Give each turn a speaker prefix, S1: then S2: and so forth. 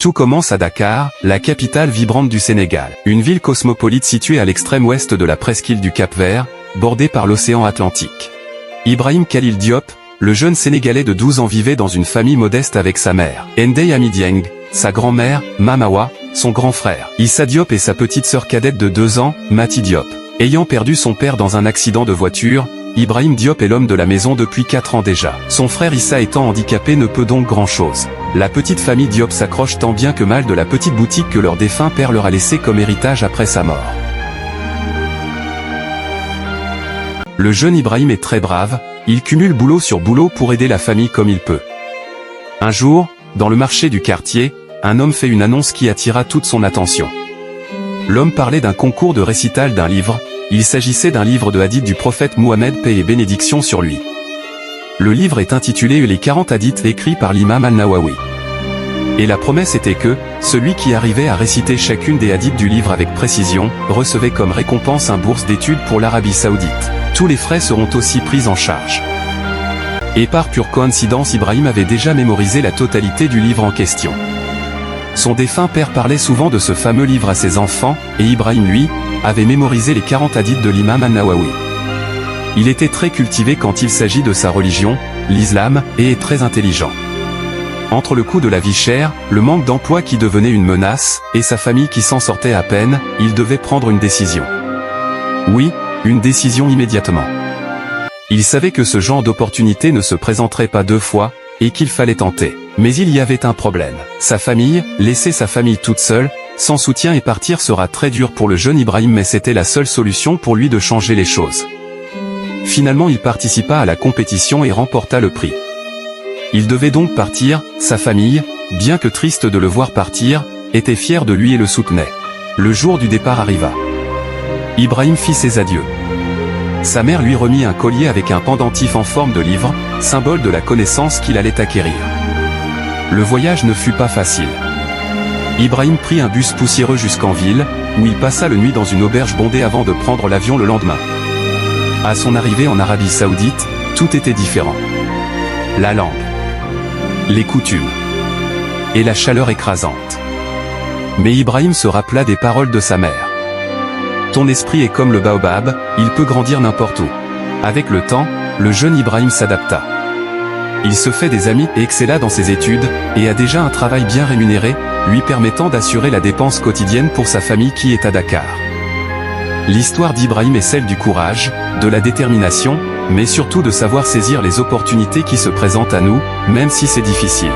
S1: Tout commence à Dakar, la capitale vibrante du Sénégal. Une ville cosmopolite située à l'extrême ouest de la presqu'île du Cap-Vert, bordée par l'océan Atlantique. Ibrahim Khalil Diop, le jeune Sénégalais de 12 ans vivait dans une famille modeste avec sa mère, Ndeye Amy Dieng, sa grand-mère, Mamawa, son grand frère, Issa Diop et sa petite sœur cadette de 2 ans, Mati Diop. Ayant perdu son père dans un accident de voiture, Ibrahim Diop est l'homme de la maison depuis 4 ans déjà. Son frère Issa étant handicapé ne peut donc grand-chose. La petite famille Diop s'accroche tant bien que mal de la petite boutique que leur défunt père leur a laissé comme héritage après sa mort. Le jeune Ibrahim est très brave, il cumule boulot sur boulot pour aider la famille comme il peut. Un jour, dans le marché du quartier, un homme fait une annonce qui attira toute son attention. L'homme parlait d'un concours de récital d'un livre, il s'agissait d'un livre de hadiths du prophète Mohammed, paix et bénédiction sur lui. Le livre est intitulé Les 40 hadiths écrits par l'imam Al-Nawawi. Et la promesse était que, celui qui arrivait à réciter chacune des hadiths du livre avec précision, recevait comme récompense un bourse d'études pour l'Arabie Saoudite. Tous les frais seront aussi pris en charge. Et par pure coïncidence, Ibrahim avait déjà mémorisé la totalité du livre en question. Son défunt père parlait souvent de ce fameux livre à ses enfants, et Ibrahim lui, avait mémorisé les 40 hadiths de l'imam Al-Nawawi. Il était très cultivé quand il s'agit de sa religion, l'islam, et est très intelligent. Entre le coût de la vie chère, le manque d'emploi qui devenait une menace, et sa famille qui s'en sortait à peine, il devait prendre une décision. Oui, une décision immédiatement. Il savait que ce genre d'opportunité ne se présenterait pas 2 fois, et qu'il fallait tenter. Mais il y avait un problème. Sa famille, laisser sa famille toute seule, sans soutien et partir sera très dur pour le jeune Ibrahim, mais c'était la seule solution pour lui de changer les choses. Finalement, il participa à la compétition et remporta le prix. Il devait donc partir, sa famille, bien que triste de le voir partir, était fière de lui et le soutenait. Le jour du départ arriva. Ibrahim fit ses adieux. Sa mère lui remit un collier avec un pendentif en forme de livre, symbole de la connaissance qu'il allait acquérir. Le voyage ne fut pas facile. Ibrahim prit un bus poussiéreux jusqu'en ville, où il passa la nuit dans une auberge bondée avant de prendre l'avion le lendemain. À son arrivée en Arabie Saoudite, tout était différent. La langue, les coutumes et la chaleur écrasante. Mais Ibrahim se rappela des paroles de sa mère. Ton esprit est comme le baobab, il peut grandir n'importe où. Avec le temps, le jeune Ibrahim s'adapta. Il se fait des amis et excella dans ses études, et a déjà un travail bien rémunéré, lui permettant d'assurer la dépense quotidienne pour sa famille qui est à Dakar. L'histoire d'Ibrahim est celle du courage, de la détermination, mais surtout de savoir saisir les opportunités qui se présentent à nous, même si c'est difficile.